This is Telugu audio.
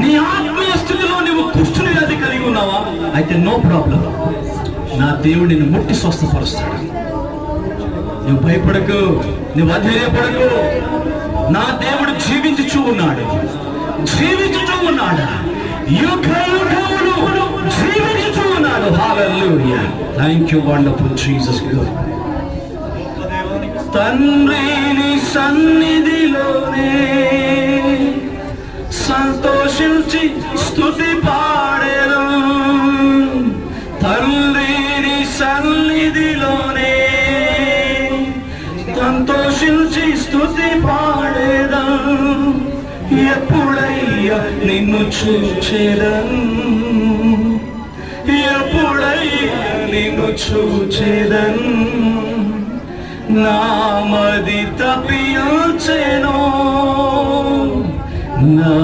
నీ ఆత్మీయ స్థితిలో నువ్వు కుష్ఠుని వ్యాధి కలిగి ఉన్నావా? అయితే నో ప్రాబ్లం, నా దేవుడు నిన్ను ముట్టి స్వస్థపరుస్తాడు. నువ్వు భయపడకు, నువ్వు అధైర్యపడకు. నా దేవుడు జీవించుచూ ఉన్నాడు, జీవించుచూ ఉన్నాడు, యుగ యుగములు జీవించుచూ ఉన్నాడు. Hallelujah. Thank you wonderful Jesus. తండ్రిని సన్నిధిలోనే సంతోషించి స్తుతి పాడెను. తండ్రిని సన్నిధిలోనే సంతోషించి స్తుతి పాడెను. ఎప్పుడయ్యా నిన్ను చూచెదను, ఎప్పుడయ్యా నిన్ను చూచెదను. నామది తప్పించెను నా